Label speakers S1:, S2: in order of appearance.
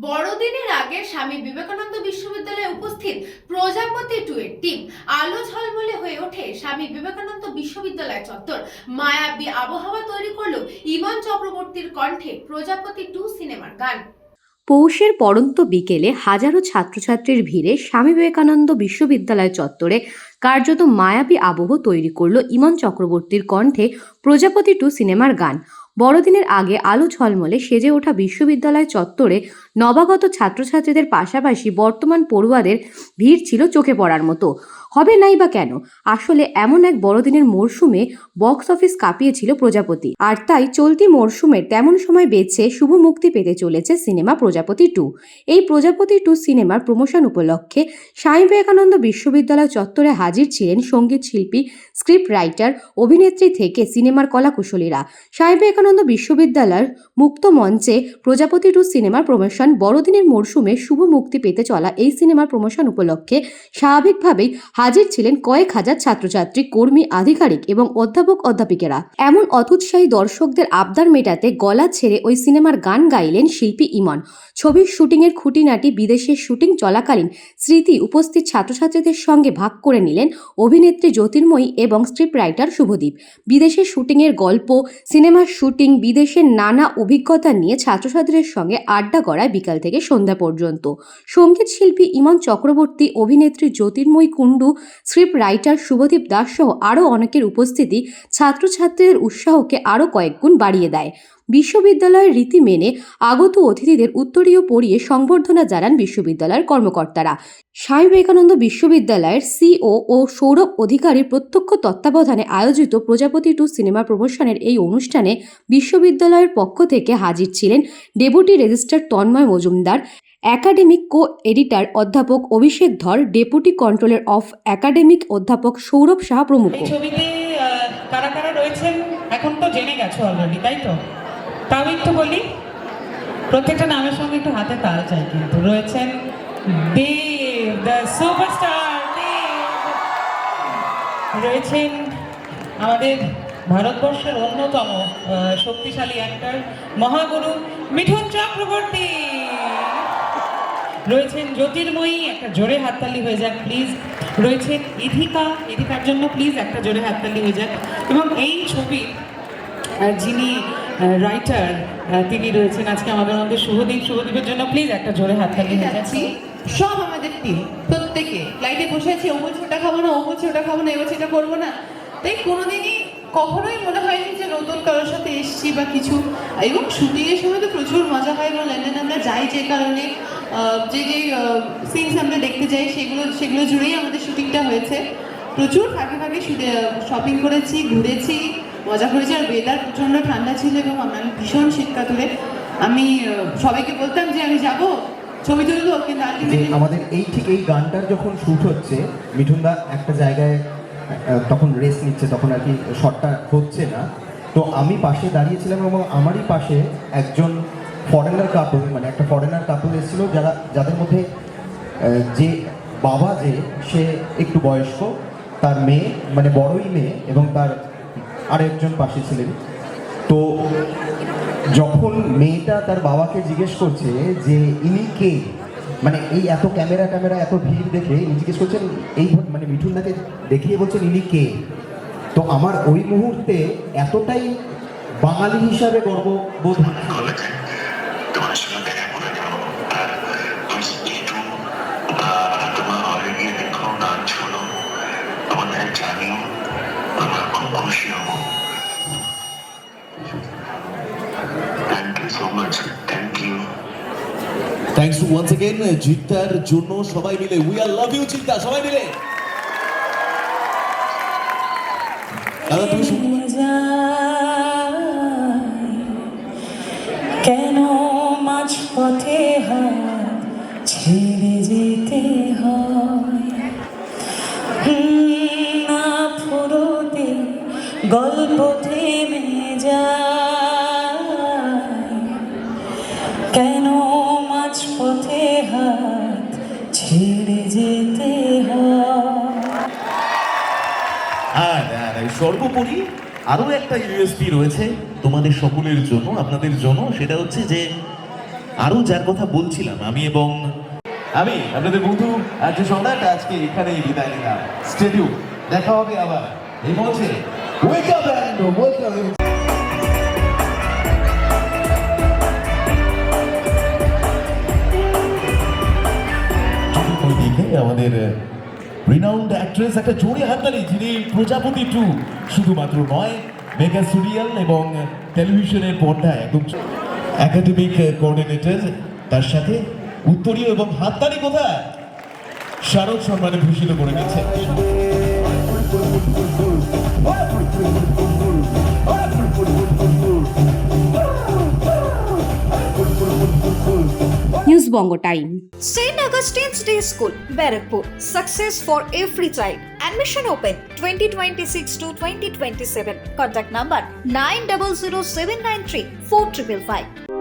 S1: বড়দিনের আগে স্বামী বিবেকানন্দ বিশ্ববিদ্যালয়ে উপস্থিত প্রজাপতি 2 এর টিম আলো ঝলমলে হয়ে ওঠে স্বামী বিবেকানন্দ বিশ্ববিদ্যালয় চত্বর। মায়াবী আবহাওয়া তৈরি করলো ইমন চক্রবর্তীর কণ্ঠে প্রজাপতি 2 সিনেমার গান।
S2: পৌষের পড়ন্ত বিকেলে হাজারো ছাত্রছাত্রীর ভিড়ে স্বামী বিবেকানন্দ বিশ্ববিদ্যালয় চত্বরে কার্যত মায়াবী আবহ তৈরি করল ইমন চক্রবর্তীর কণ্ঠে প্রজাপতি 2 সিনেমার গান। বড়দিনের আগে আলো ঝলমলে সেজে ওঠা বিশ্ববিদ্যালয় চত্বরে নবাগত ছাত্রছাত্রীদের পাশাপাশি বর্তমান পড়ুয়াদের ভিড় ছিল চোখে পড়ার মতো। হবে নাই বা কেন, আসলে এমন এক বড়দিনের মরশুমে বক্স অফিস কাঁপিয়েছিল প্রজাপতি, আর তাই চলতি মরশুমের তেমন সময় বেছে শুভ মুক্তি পেতে চলেছে সিনেমা প্রজাপতি 2। এই প্রজাপতি 2 সিনেমার প্রমোশন উপলক্ষে স্বামী বিবেকানন্দ বিশ্ববিদ্যালয় চত্বরে হাজির ছিলেন সঙ্গীত শিল্পী, স্ক্রিপ্ট রাইটার, অভিনেত্রী থেকে সিনেমার কলাকুশলীরা। স্বামী বিবেকানন্দ বিশ্ববিদ্যালয়ের মুক্ত মঞ্চে প্রজাপতি 2 সিনেমার প্রমোশন। বড়দিনের মরশুমে শুভ মুক্তি পেতে চলা এই সিনেমার প্রমোশন উপলক্ষে স্বাভাবিকভাবেই হাজির ছিলেন কয়েক হাজার ছাত্রছাত্রী, কর্মী, আধিকারিক এবং অধ্যাপক অধ্যাপিকেরা। এমন অতুৎসাহী দর্শকদের আবদার মেটাতে গলা ছেড়ে ওই সিনেমার গান গাইলেন শিল্পী ইমন। ছবির শুটিংয়ের খুঁটিনাটি, বিদেশের শুটিং চলাকালীন স্মৃতি উপস্থিত ছাত্রছাত্রীদের সঙ্গে ভাগ করে নিলেন অভিনেত্রী জ্যোতির্ময়ী এবং স্ক্রিপ্ট রাইটার শুভদীপ। বিদেশের শুটিংয়ের গল্প, সিনেমার শুটিং, বিদেশের নানা অভিজ্ঞতা নিয়ে ছাত্রছাত্রীদের সঙ্গে আড্ডা গড়ায় বিকাল থেকে সন্ধ্যা পর্যন্ত। সঙ্গীত শিল্পী ইমন চক্রবর্তী, অভিনেত্রী জ্যোতির্ময়ী কুণ্ডু, স্ক্রিপ্ট রাইটার শুভদীপ দাস সহ আরও অনেকের উপস্থিতি ছাত্রছাত্রীদের উৎসাহকে আরও কয়েক গুণ বাড়িয়ে দেয়। বিশ্ববিদ্যালয়ের রীতি মেনে আগত অতিথিদের উত্তরীয় পরিয়ে সংবর্ধনা জানান বিশ্ববিদ্যালয়ের কর্মকর্তারা। স্বামী বিবেকানন্দ বিশ্ববিদ্যালয়ের সিও ও সৌরভ অধিকারীর প্রত্যক্ষ তত্ত্বাবধানে আয়োজিত প্রজাপতি 2 সিনেমা প্রমোশনের এই অনুষ্ঠানে বিশ্ববিদ্যালয়ের পক্ষ থেকে হাজির ছিলেন deputy registrar Tanmoy Majumdar, academic co-editor অধ্যাপক অভিষেক ধর, ডেপুটি কন্ট্রোলার অফ একাডেমিক অধ্যাপক সৌরভ সাহা প্রমুখ।
S3: এই ছবিতে কারা কারা রয়েছেন এখন তো জেনে গেছো অলরেডি, তাই তো? তাও একটু বলি, প্রত্যেকটা নামের সঙ্গে একটু হাতে তাল চাই। কিন্তু রয়েছেন দেব, দ্য সুপারস্টার দেব, রয়েছেন আমাদের ভারতবর্ষের অন্যতম শক্তিশালী অ্যাক্টর মহাগুরু মিঠুন চক্রবর্তী, রয়েছেন জ্যোতির্ময়ী, একটা জোরে হাততালি হয়ে যাক প্লিজ, রয়েছেন ইধিকার জন্য প্লিজ একটা জোরে হাততালি হয়ে যাক, এবং এই ছবির যিনি রাইটার তিনি রয়েছেন আজকে আমাদের মধ্যে শুভদীপের জন্য প্লিজ একটা জোরে হাততালি হয়ে যাচ্ছে।
S4: সব আমাদের টিম, প্রত্যেকে ফ্লাইটে বসে আছি, ও বলছে ওটা খাবো না, ও বলছে ওটা খাবো না, এ বলছে এটা করবো না। তাই কোনোদিনই কখনোই মনে হয়নি যে নতুন কারোর সাথে এসছি বা কিছু। এবং শুটিংয়ের সময় তো প্রচুর মজা হয়, এবং লন্ডনে আমরা যাই যে কারণে যে সিনস আমরা দেখতে যাই সেগুলো জুড়েই আমাদের শুটিংটা হয়েছে। প্রচুর ফাঁকে ফাঁকে শপিং করেছি, ঘুরেছি, মজা করেছি। আর ওয়েদার প্রচণ্ড ঠান্ডা ছিল এবং আমরা ভীষণ শীতকাতুরে। আমি সবাইকে বলতাম যে আমি যাবো, ছবি তুলবো, কিন্তু আলটিমেটলি
S5: আমাদের এই গানটার যখন শ্যুট হচ্ছে, মিঠুনদা একটা জায়গায় তখন রেস্ট নিচ্ছে, তখন আর কি শটটা হচ্ছে না। তো আমি পাশে দাঁড়িয়েছিলাম এবং আমারই পাশে একজন ফরেনার কাপল, মানে একটা ফরেনার কাপল এসেছিল, যাদের মধ্যে যে বাবা সে একটু বয়স্ক, তার মেয়ে মানে বড়ই মেয়ে, এবং তার আরেকজন পাশে ছিলেন। তো যখন মেয়েটা তার বাবাকে জিজ্ঞেস করছে যে ইনি কে, মানে এই এত ক্যামেরা এত ভিড় দেখে ইনি জিজ্ঞেস করছেন, এই মানে মিঠুনদাকে দেখিয়ে বলছেন ইনি কে। তো আমার ওই মুহূর্তে এতটাই বাঙালি হিসাবে গর্ববোধ হচ্ছে।
S6: Thanks to once again চিত্তার জন্য সবাই মিলে we all love you চিত্তা, সবাই মিলে দাদা তুমি
S3: কেন মাঝ পথে ছেড়ে যেতে হয়, না ফুরোতে গল্প থেমে যায়, কেন মাঝ পথে হাত ছেড়ে যেতে হয়।
S6: আর সর্বোপরি আরো একটা ইউএসপি রয়েছে তোমাদের সকলের জন্য, আপনাদের জন্য, সেটা হচ্ছে যে আরো যার কথা বলছিলাম আমি আপনাদের বন্ধু আজ সম্রাট আজকে এখানেই বিদায় নিলাম। স্টে টিউন, দেখা হবে আবার এই মঞ্চে। Wake up and welcome. আমাদের রিনাউন্ড অ্যাক্ট্রেস একটা জোরে হাততালি, যিনি প্রজাপতি 2 শুধুমাত্র নয়, মেগা সিরিয়াল এবং টেলিভিশনের পর্দায় একদম একাডেমিক কোঅর্ডিনেটর, তার সাথে উত্তরীয় এবং হাততালি কোথায় শারদ সম্মানে ভূষিত করে গেছে।
S2: News Banga time.
S7: St. Augustine's Day School, Barrackpur. Success for every child. Admission open 2026 to 2027. Contact number 900793 4555.